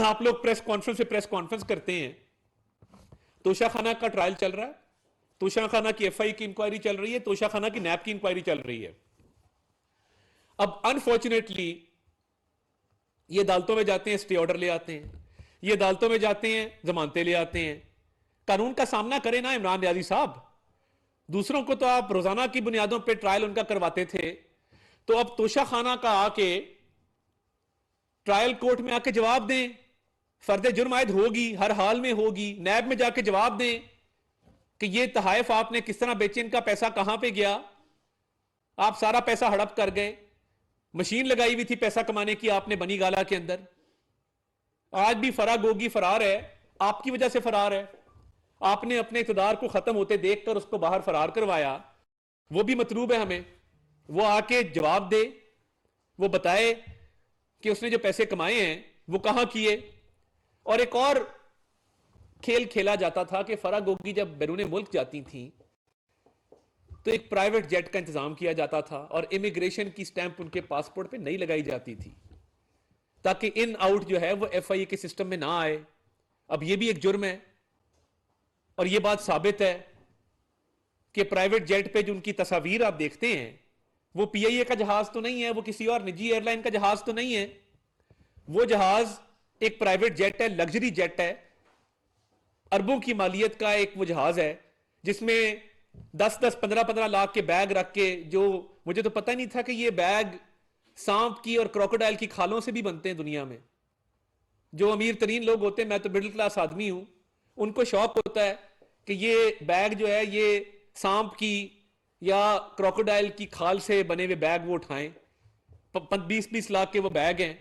आप लोग press conference करते हैं, तोशाखाना का ट्रायल चल रहा है, तोशाखाना की एफआई की इंक्वायरी चल रही है, तोशाखाना की नैब की इंक्वायरी चल रही है। अब अनफॉर्चुनेटली ये अदालतों में जाते हैं, स्टे ऑर्डर ले आते हैं, ये अदालतों में जाते हैं, जमानतें ले आते हैं। कानून का सामना करें ना इमरान नियाजी साहब। दूसरों को तो आप रोजाना की बुनियादों पर ट्रायल उनका करवाते थे, तो अब तोशाखाना का आके ट्रायल कोर्ट में आके जवाब दें, फर्द जुर्म आयद होगी, हर हाल में होगी, नैब में जाके जवाब दें कि ये तहाइफ आपने किस तरह बेचे, इनका पैसा कहां पे गया, आप सारा पैसा हड़प कर गए, मशीन लगाई हुई थी पैसा कमाने की आपने बनी गाला के अंदर। आज भी फराग गोगी फरार है, आपकी वजह से फरार है। आपने अपने इक़्तिदार को खत्म होते देखकर उसको बाहर फरार करवाया। वो भी मतलूब है हमें, वो आके जवाब दे, वो बताए कि उसने जो पैसे कमाए हैं वो कहां किए। और एक और खेल खेला जाता था कि फराग गोगी जब बैरून मुल्क जाती थी तो एक प्राइवेट जेट का इंतजाम किया जाता था और इमिग्रेशन की स्टैंप उनके पासपोर्ट पे नहीं लगाई जाती थी, ताकि इन आउट जो है वो एफआईए के सिस्टम में ना आए। अब ये भी एक जुर्म है और ये बात साबित है कि प्राइवेट जेट पे जो उनकी तस्वीर आप देखते हैं वो पीआईए का जहाज तो नहीं है, वो किसी और निजी एयरलाइन का जहाज तो नहीं है, वो जहाज एक प्राइवेट जेट है, लग्जरी जेट है, अरबों की मालियत का एक वो जहाज है जिसमें 10-10, 15-15 लाख के बैग रख के, जो मुझे तो पता नहीं था कि ये बैग सांप की और क्रोकोडाइल की खालों से भी बनते हैं दुनिया में। जो अमीर तरीन लोग होते हैं, मैं तो मिडिल क्लास आदमी हूं, उनको शौक होता है कि ये बैग जो है ये सांप की या क्रोकोडाइल की खाल से बने हुए बैग वो उठाएं। 20-20 लाख के वो बैग हैं।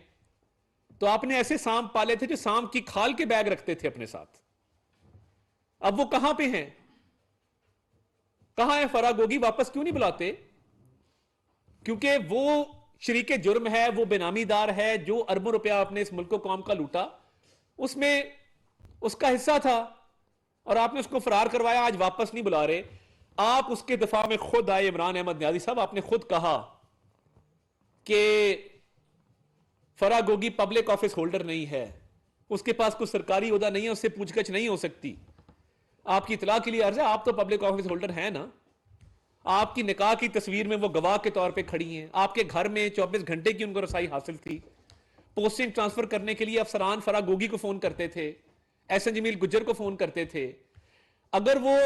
तो आपने ऐसे सांप पाले थे जो सांप की खाल के बैग रखते थे अपने साथ। अब वो कहां पे हैं, कहां है फराग गोगी, वापस क्यों नहीं बुलाते? क्योंकि वो शरीके जुर्म है, वो बेनामीदार है। जो अरबों रुपया आपने इस मुल्क को कौम का लूटा उसमें उसका हिस्सा था और आपने उसको फरार करवाया, आज वापस नहीं बुला रहे। आप उसके दफा में खुद आए इमरान अहमद नियाजी साहब, आपने खुद कहा कि फराग गोगी पब्लिक ऑफिस होल्डर नहीं है, उसके पास कोई सरकारी ओहदा नहीं है, उससे पूछगछ नहीं हो सकती। आपकी इतला के लिए अर्ज है, आप तो पब्लिक ऑफिस होल्डर हैं ना। आपकी निकाह की तस्वीर में वो गवाह के तौर पे खड़ी हैं, आपके घर में 24 घंटे की उनको रसाई हासिल थी। पोस्टिंग ट्रांसफर करने के लिए अफसरान फराग गोगी को फोन करते थे, एहसन जमील गुज्जर को फोन करते थे। अगर वो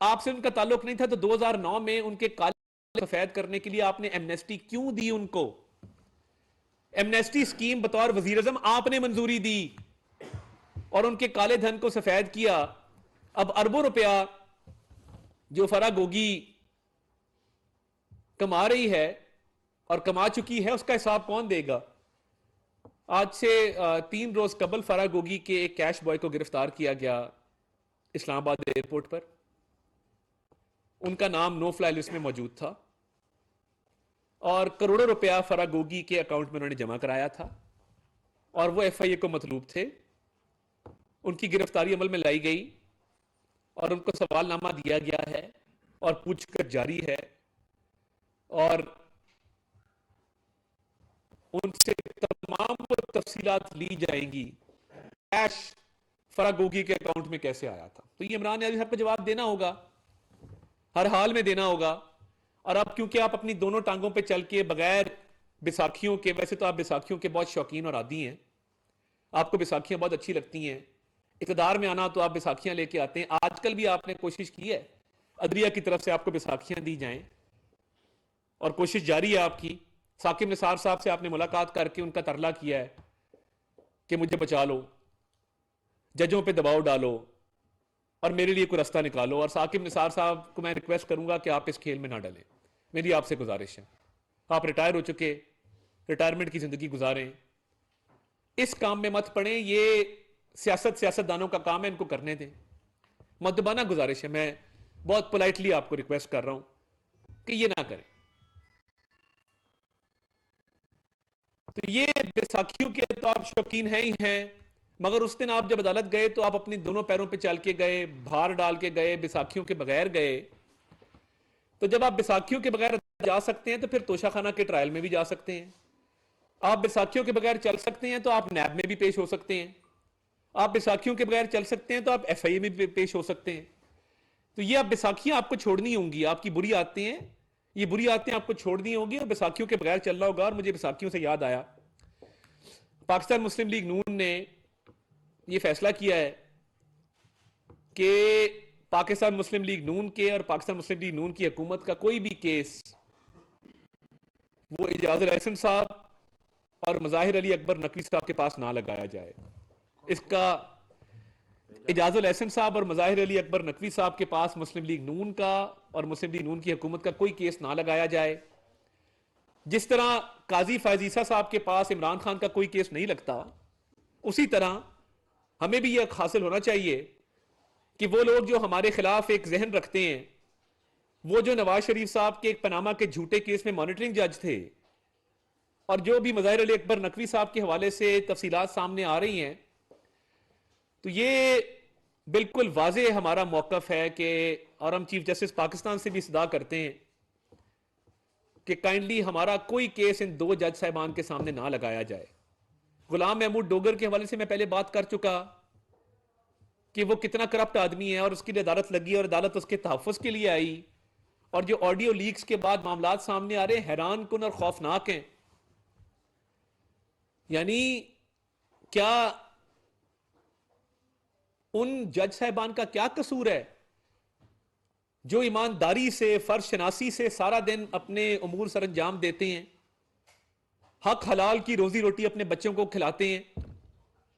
आपसे उनका ताल्लुक नहीं था तो 2009 में उनके काले सफेद करने के लिए आपने एमनेस्टी क्यों दी उनको? एमनेस्टी स्कीम बतौर वजीर आजम आपने मंजूरी दी और उनके काले धन को सफेद किया। अब अरबों रुपया जो फराग गोगी कमा रही है और कमा चुकी है, उसका हिसाब कौन देगा? आज से 3 रोज कबल फराग गोगी के एक कैश बॉय को गिरफ्तार किया गया इस्लामाबाद एयरपोर्ट पर। उनका नाम नो फ्लाई लिस्ट में मौजूद था और करोड़ों रुपया फराग गोगी के अकाउंट में उन्होंने जमा कराया था और वो एफआईए को मतलूब थे। उनकी गिरफ्तारी अमल में लाई गई और उनको सवालनामा दिया गया है और पूछकर जारी है और उनसे तमाम तफसीलात ली जाएंगी कैश फराग गोगी के अकाउंट में कैसे आया था। तो ये इमरान नियाज़ी साहब को जवाब देना होगा, हर हाल में देना होगा। और अब क्योंकि आप अपनी दोनों टांगों पे चल के बगैर बैसाखियों के, वैसे तो आप बैसाखियों के बहुत शौकीन और आदी हैं, आपको बैसाखियां बहुत अच्छी लगती हैं, इक़्तिदार में आना तो आप बैसाखियां लेके आते हैं। आजकल भी आपने कोशिश की है अदलिया की तरफ से आपको बैसाखियां दी जाएं और कोशिश जारी है आपकी। साकिब निसार साहब से आपने मुलाकात करके उनका तरला किया है कि मुझे बचा लो, जजों पे दबाव डालो और मेरे लिए कोई रास्ता निकालो। और साकिब निसार साहब को मैं रिक्वेस्ट करूंगा कि आप इस खेल में ना डलें, मेरी आपसे गुजारिश है। आप रिटायर हो चुके, रिटायरमेंट की जिंदगी गुजारें, इस काम में मत पड़ें। ये सियासतदानों का काम है, इनको करने दें। मुद्दबाना गुजारिश है, मैं बहुत पोलाइटली आपको रिक्वेस्ट कर रहा हूं कि ये ना करें। तो ये बैसाखियों के तो आप शौकीन हैं ही हैं, मगर उस दिन आप जब अदालत गए तो आप अपने दोनों पैरों पे चल के गए, भार डाल के गए, बैसाखियों के बगैर गए। तो जब आप बैसाखियों के बगैर जा सकते हैं तो फिर तोशाखाना के ट्रायल में भी जा सकते हैं। आप बैसाखियों के बगैर चल सकते हैं तो आप नैब में भी पेश हो सकते हैं। आप बैसाखियों के बगैर चल सकते हैं तो आप एफआईए में पेश हो सकते हैं। तो ये आप बैसाखियां आपको छोड़नी होंगी, आपकी बुरी आदतें हैं, ये बुरी आदतें आपको छोड़नी होंगी और बैसाखियों के बगैर चलना होगा। और मुझे बैसाखियों से याद आया, पाकिस्तान मुस्लिम लीग नून ने यह फैसला किया है कि पाकिस्तान मुस्लिम लीग नून के और पाकिस्तान मुस्लिम लीग नून की हुकूमत का कोई भी केस वो इजाजुल एहसन साहब और मज़ाहिर अली अकबर नकवी साहब के पास ना लगाया जाए। इसका इजाजुल एहसन साहब और मज़ाहिर अली अकबर नकवी साहब के पास मुस्लिम लीग नून का और मुस्लिम लीग नून की हुकूमत का कोई केस ना लगाया जाए। जिस तरह काजी फायजीसा साहब के पास इमरान खान का कोई केस नहीं लगता, उसी तरह हमें भी यह हासिल होना चाहिए कि वो लोग जो हमारे खिलाफ एक जहन रखते हैं, वो जो नवाज शरीफ साहब के एक पनामा के झूठे केस में मॉनिटरिंग जज थे और जो भी मज़ाहिर अली अकबर नकवी साहब के हवाले से तफसीलात सामने आ रही हैं, तो ये बिल्कुल वाजे हमारा मौकफ है कि, और हम चीफ जस्टिस पाकिस्तान से भी सदा करते हैं कि काइंडली हमारा कोई केस इन दो जज साहिबान के सामने ना लगाया जाए। गुलाम महमूद डोगर के हवाले से मैं पहले बात कर चुका कि वो कितना करप्ट आदमी है और उसके लिए अदालत लगी और अदालत उसके तहफ़्फ़ुज़ के लिए आई, और जो ऑडियो लीक्स के बाद मामला सामने आ रहे हैं हैरान कुन और खौफनाक हैं। यानी क्या उन जज साहिबान का क्या कसूर है जो ईमानदारी से, फर्ज शनासी से सारा दिन अपने उमूर सर अंजाम देते हैं, हक हलाल की रोजी रोटी अपने बच्चों को खिलाते हैं,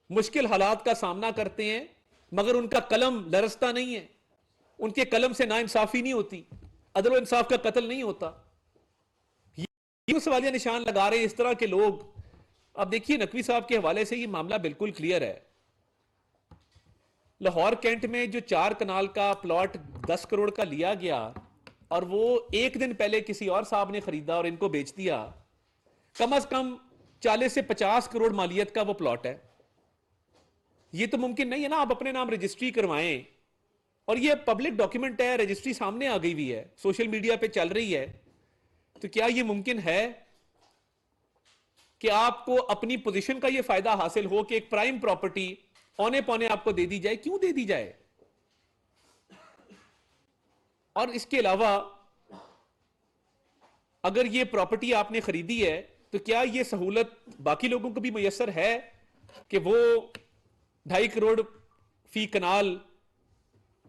मुश्किल हालात का सामना करते हैं, मगर उनका कलम लरसता नहीं है, उनके कलम से नाइंसाफी नहीं होती, अदल इंसाफ का कत्ल नहीं होता। ये सवालिया निशान लगा रहे हैं इस तरह के लोग। अब देखिए, नकवी साहब के हवाले से ये मामला बिल्कुल क्लियर है। लाहौर कैंट में जो 4 कनाल का प्लॉट 10 करोड़ का लिया गया और वो एक दिन पहले किसी और साहब ने खरीदा और इनको बेच दिया, कम से कम 40 से 50 करोड़ मालियत का वो प्लॉट है। ये तो मुमकिन नहीं है ना आप अपने नाम रजिस्ट्री करवाएं, और ये पब्लिक डॉक्यूमेंट है, रजिस्ट्री सामने आ गई हुई है, सोशल मीडिया पे चल रही है। तो क्या ये मुमकिन है कि आपको अपनी पोजीशन का ये फायदा हासिल हो कि एक प्राइम प्रॉपर्टी औने पौने आपको दे दी जाए? क्यों दे दी जाए? और इसके अलावा अगर ये प्रॉपर्टी आपने खरीदी है तो क्या ये सहूलत बाकी लोगों को भी मुयस्सर है कि वो 2.5 करोड़ फी कनाल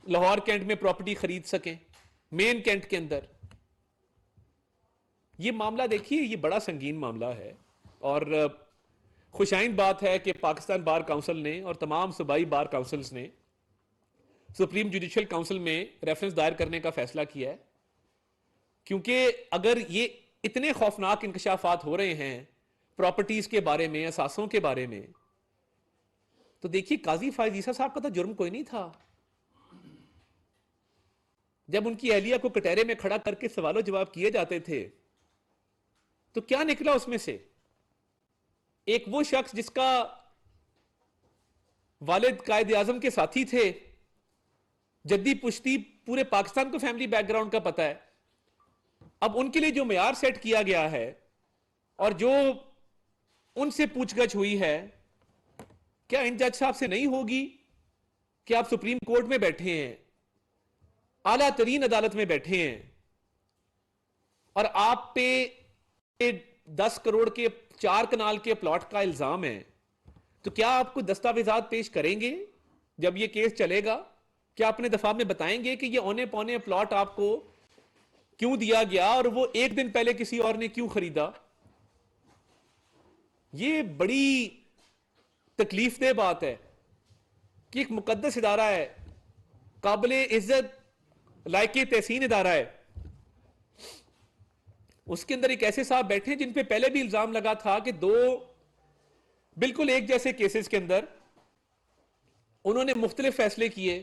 लाहौर कैंट में प्रॉपर्टी खरीद सकें, मेन कैंट के अंदर? ये मामला देखिए, ये बड़ा संगीन मामला है। और खुशाइन बात है कि पाकिस्तान बार काउंसिल ने और तमाम सूबाई बार काउंसिल्स ने सुप्रीम जुडिशियल काउंसिल में रेफरेंस दायर करने का फैसला किया है, क्योंकि अगर ये इतने खौफनाक इंकशाफात हो रहे हैं प्रॉपर्टीज के बारे में, असासों के बारे में, तो देखिए काजी फायजीसा साहब का तो जुर्म कोई नहीं था। जब उनकी अहलिया को कटहरे में खड़ा करके सवालों जवाब किए जाते थे तो क्या निकला उसमें से? एक वो शख्स जिसका वालिद कायद आजम के साथी थे, जद्दी पुश्ती, पूरे पाकिस्तान को फैमिली बैकग्राउंड का पता है। अब उनके लिए जो मेयार सेट किया गया है और जो उनसे पूछगछ हुई है, क्या इन जज साहब से नहीं होगी कि आप सुप्रीम कोर्ट में बैठे हैं, आला तरीन अदालत में बैठे हैं, और आप पे 10 करोड़ के 4 कनाल के प्लॉट का इल्जाम है, तो क्या आपको दस्तावेजात पेश करेंगे जब ये केस चलेगा? क्या अपने दफा में बताएंगे कि ये औने पौने प्लॉट आपको क्यों दिया गया और वो एक दिन पहले किसी और ने क्यों खरीदा? ये बड़ी तकलीफदेह बात है कि एक मुकद्दस इदारा है, काबिले इज्जत लायके तहसीन इदारा है, उसके अंदर एक ऐसे साहब बैठे हैं जिन पे पहले भी इल्जाम लगा था कि 2 बिल्कुल एक जैसे केसेस के अंदर उन्होंने मुख्तलिफ फैसले किए,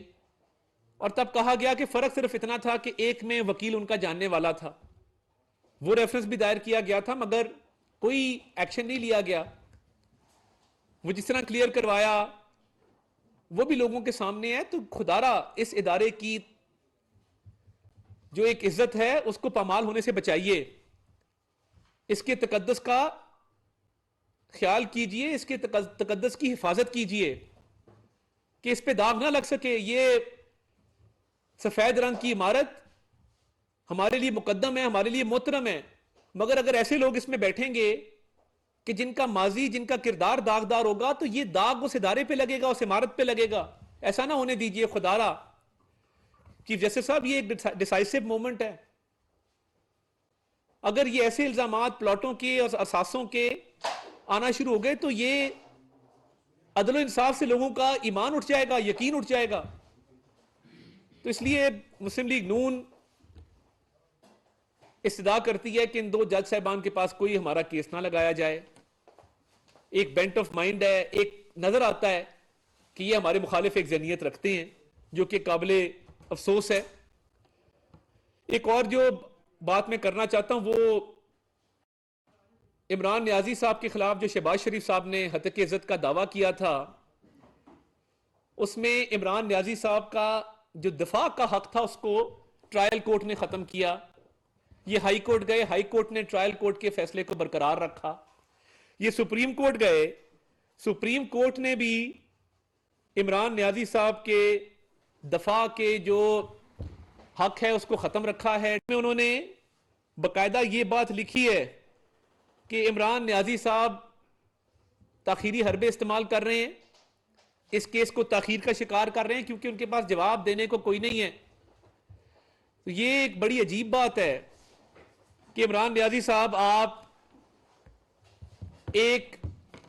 और तब कहा गया कि फर्क सिर्फ इतना था कि एक में वकील उनका जानने वाला था, वो रेफरेंस भी दायर किया गया था मगर कोई एक्शन नहीं लिया गया। वो जिस तरह क्लियर करवाया वो भी लोगों के सामने है। तो खुदारा इस इदारे की जो एक इज्जत है उसको पामाल होने से बचाइए, इसके तकद्दस का ख्याल कीजिए, इसके तकद्दस की हिफाजत कीजिए। कि इस पे दाग ना लग सके। ये सफेद रंग की इमारत हमारे लिए मुकद्दम है, हमारे लिए मोहतरम है, मगर अगर ऐसे लोग इसमें बैठेंगे कि जिनका माजी, जिनका किरदार दागदार होगा, तो ये दाग उस इदारे पे लगेगा, उस इमारत पे लगेगा। ऐसा ना होने दीजिए खुदारा। चीफ जस्टिस साहब, ये एक डिसाइसिव मोमेंट है। अगर ये ऐसे इल्जामात प्लॉटों के और असासों के आना शुरू हो गए तो ये अदल इंसाफ से लोगों का ईमान उठ जाएगा, यकीन उठ जाएगा। तो इसलिए मुस्लिम लीग नून इस्तदा करती है कि इन दो जज साहबान के पास कोई हमारा केस ना लगाया जाए। एक बेंट ऑफ माइंड है, एक नजर आता है कि ये हमारे मुखालिफ एक जहनीत रखते हैं, जो कि काबिले अफसोस है। एक और जो बात मैं करना चाहता हूं वो इमरान नियाजी साहब के खिलाफ जो शहबाज शरीफ साहब ने हत्या की इज्जत का दावा किया था, उसमें इमरान नियाजी साहब का जो दिफा का हक था उसको ट्रायल कोर्ट ने खत्म किया। ये हाई कोर्ट गए, हाई कोर्ट ने ट्रायल कोर्ट के फैसले को बरकरार रखा। ये सुप्रीम कोर्ट गए, सुप्रीम कोर्ट ने भी इमरान नियाजी साहब के दफा के जो हक है उसको खत्म रखा है। उन्होंने बकायदा ये बात लिखी है कि इमरान नियाजी साहब ताखीरी हरबे इस्तेमाल कर रहे हैं, इस केस को ताखीर का शिकार कर रहे हैं क्योंकि उनके पास जवाब देने को कोई नहीं है। तो ये एक बड़ी अजीब बात है कि इमरान नियाजी साहब आप एक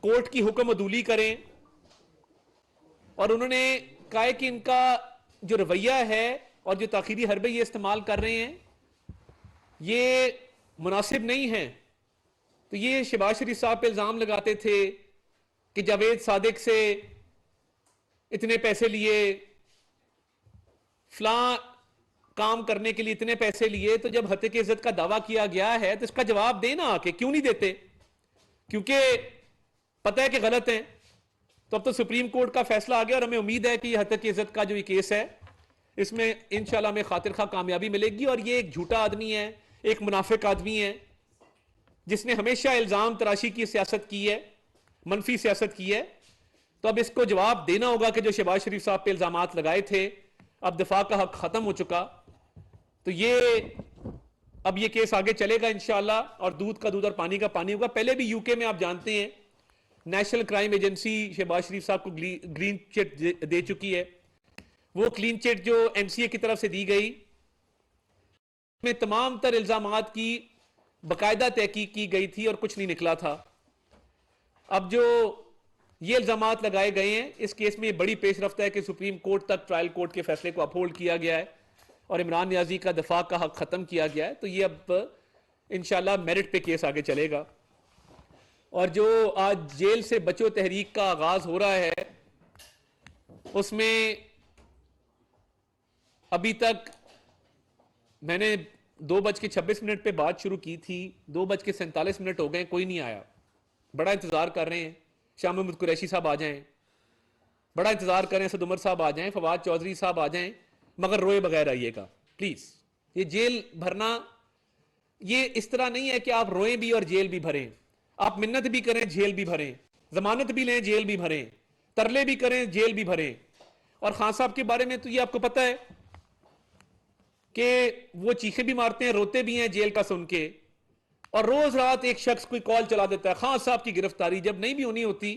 कोर्ट की हुक्म अदूली करें, और उन्होंने कहा है कि इनका जो रवैया है और जो ताखीरी हरबे ये इस्तेमाल कर रहे हैं ये मुनासिब नहीं है। तो ये शहबाज शरीफ साहब पे इल्जाम लगाते थे कि जावेद सादिक से इतने पैसे लिए, फलां काम करने के लिए इतने पैसे लिए। तो जब हत्या की इज्जत का दावा किया गया है तो इसका जवाब देना आके, क्यों नहीं देते? क्योंकि पता है कि गलत है। तो अब तो सुप्रीम कोर्ट का फैसला आ गया और हमें उम्मीद है कि यह हत्या की इज्जत का जो ये केस है इसमें इंशाल्लाह हमें खातिर खा कामयाबी मिलेगी। और ये एक झूठा आदमी है, एक मुनाफिक आदमी है जिसने हमेशा इल्जाम तराशी की सियासत की है, मनफी सियासत की है। तो अब इसको जवाब देना होगा कि जो शहबाज शरीफ साहब पे इल्जामात लगाए थे, अब दिफा का हक खत्म हो चुका। तो ये अब ये केस आगे चलेगा इंशाल्लाह, और दूध का दूध और पानी का पानी होगा। पहले भी यूके में आप जानते हैं नेशनल क्राइम एजेंसी शहबाज शरीफ साहब को ग्रीन चिट दे चुकी है। वो क्लीन चिट जो एमसीए की तरफ से दी गई में तमाम तर इल्जामात की बाकायदा तहकीक की गई थी और कुछ नहीं निकला था। अब जो ये इल्जामात लगाए गए हैं इस केस में बड़ी पेशरफ्त है कि सुप्रीम कोर्ट तक ट्रायल कोर्ट के फैसले को अपहोल्ड किया गया है और इमरान नियाजी का दफा का हक खत्म किया गया है। तो ये अब इंशाल्लाह मेरिट पे केस आगे चलेगा। और जो आज जेल से बचो तहरीक का आगाज हो रहा है उसमें अभी तक मैंने 2:26 पे बात शुरू की थी, 2:47 हो गए, कोई नहीं आया। बड़ा इंतजार कर रहे हैं शाह महमूद कुरैशी साहब आ जाएं, बड़ा इंतजार कर रहे हैं असद उमर साहब आ जाएं, फवाद चौधरी साहब आ जाएं, मगर रोए बगैर आइएगा प्लीज। ये जेल भरना ये इस तरह नहीं है कि आप रोएं भी और जेल भी भरें। आप मिन्नत भी करें, जेल भी भरें, जमानत भी लें, जेल भी भरें, तरले भी करें, जेल भी भरें। और खान साहब के बारे में तो ये आपको पता है कि वो चीखे भी मारते हैं, रोते भी हैं जेल का सुन के। और रोज रात एक शख्स कोई कॉल चला देता है खान साहब की गिरफ्तारी जब नहीं भी होनी होती,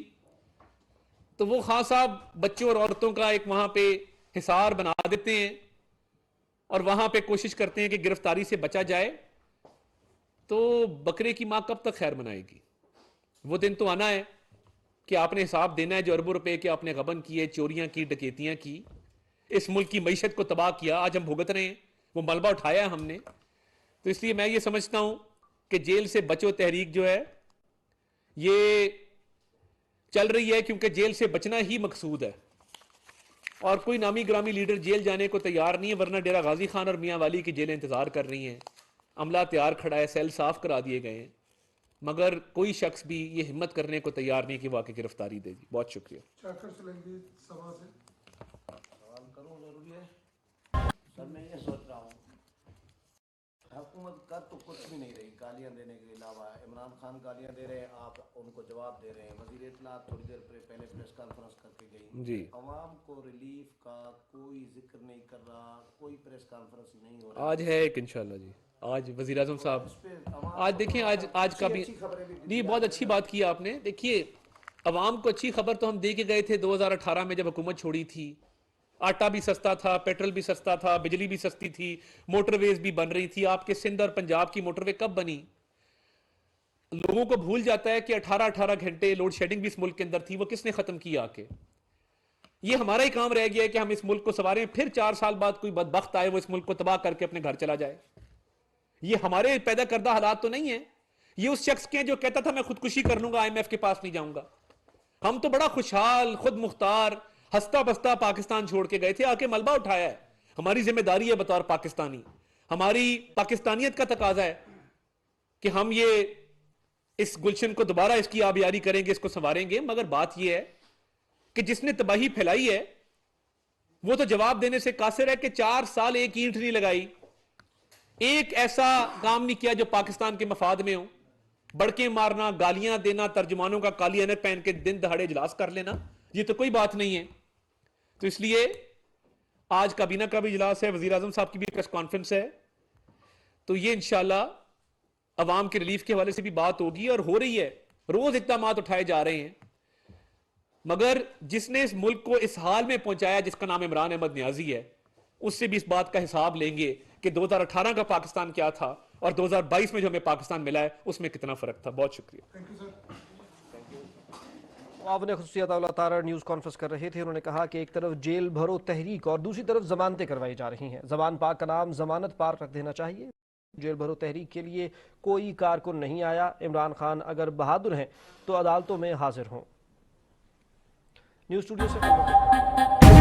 तो वो खान साहब बच्चों और औरतों का एक वहां पे हिसार बना देते हैं और वहां पे कोशिश करते हैं कि गिरफ्तारी से बचा जाए। तो बकरे की मां कब तक खैर मनाएगी? वो दिन तो आना है कि आपने हिसाब देना है जो अरबों रुपए के आपने गबन किए, चोरियां की, डकैतियां की, इस मुल्क की मईशत को तबाह किया। आज हम भुगत रहे हैं, वो मलबा उठाया है हमने। तो इसलिए मैं ये समझता हूं कि जेल से बचो तहरीक जो है ये चल रही है क्योंकि जेल से बचना ही मकसूद है और कोई नामी ग्रामी लीडर जेल जाने को तैयार नहीं है, वरना डेरा गाजी खान और मियां वाली की जेलें इंतजार कर रही हैं। अमला तैयार खड़ा है, सेल साफ करा दिए गए हैं, मगर कोई शख्स भी ये हिम्मत करने को तैयार नहीं कि वो आके गिरफ्तारी देगी। बहुत शुक्रिया। सवाल करूं, जरूरी है सर। मैं ये सोच रहा हूँ हुकूमत कर तो कुछ भी नहीं रही, गालियां देने के अलावा। इमरान खान गालियां दे रहे हैं, आप उनको जवाब दे रहे हैं। वज़ीर इत्तलात थोड़ी देर पहले प्रेस कॉन्फ्रेंस करके गई जी, अवाम को रिलीफ का कोई जिक्र नहीं कर रहा, कोई प्रेस कॉन्फ्रेंस नहीं हो रहा। आज है एक इंशाल्लाह जी, आज वज़ीर आज़म तो साहब इस पे अवाम आज को देखें, थोड़ा आज सा आज का भी अच्छी खबरें भी नहीं, दिया बहुत करें अच्छी ना। बात की आपने। देखिए, अवाम को अच्छी खबर तो हम दे के गए थे 2018 में जब हुकूमत छोड़ी थी। आटा भी सस्ता था, पेट्रोल भी सस्ता था, बिजली भी सस्ती थी, मोटरवेज भी बन रही थी। आपके सिंध और पंजाब की मोटरवे कब बनी? लोगों को भूल जाता है कि 18-18 घंटे लोड शेडिंग भी इस मुल्क के अंदर थी। वो किसने खत्म की आके? ये हमारा ही काम रह गया है कि हम इस मुल्क को संवारें, फिर 4 साल बाद कोई बदबख्त आए वो इस मुल्क को तबाह करके अपने घर चला जाए। ये हमारे पैदा करदा हालात तो नहीं है। ये उस शख्स के हैं जो कहता था मैं खुदकुशी कर लूंगा, IMF के पास नहीं जाऊंगा। हम तो बड़ा खुशहाल, खुद मुख्तार, हंसता बसता पाकिस्तान छोड़ के गए थे, आके मलबा उठाया है। हमारी जिम्मेदारी है बतौर पाकिस्तानी, हमारी पाकिस्तानियत का तकाजा है कि हम ये इस गुलशन को दोबारा इसकी आबियारी करेंगे, इसको संवारेंगे। मगर बात यह है कि जिसने तबाही फैलाई है वो तो जवाब देने से कासिर है कि 4 साल एक ईंट नहीं लगाई, एक ऐसा काम नहीं किया जो पाकिस्तान के मफाद में हो। बड़के मारना, गालियां देना, तर्जुमानों का काली ऐनक पहन के दिन दहाड़े इजलास कर लेना, ये तो कोई बात नहीं है। तो इसलिए आज काबीना का भी इजलास है, वजीर आजम साहब की भी प्रेस कॉन्फ्रेंस है, तो ये इंशाल्लाह अवाम के रिलीफ के हवाले से भी बात होगी और हो रही है। रोज इक़दामात उठाए जा रहे हैं, मगर जिसने इस मुल्क को इस हाल में पहुंचाया, जिसका नाम इमरान अहमद न्याजी है, उससे भी इस बात का हिसाब लेंगे कि 2018 का पाकिस्तान क्या था और 2022 में जो हमें पाकिस्तान मिला है उसमें कितना फर्क था। बहुत शुक्रिया। मुआविन खुसूसियत औला तारा न्यूज़ कॉन्फ्रेंस कर रहे थे। उन्होंने कहा कि एक तरफ जेल भरो तहरीक और दूसरी तरफ जमानतें करवाई जा रही हैं। जबान पाक का नाम जमानत पार्क रख देना चाहिए। जेल भरो तहरीक के लिए कोई कारकुन नहीं आया। इमरान खान अगर बहादुर हैं तो अदालतों में हाजिर हों। न्यूज़ स्टूडियो से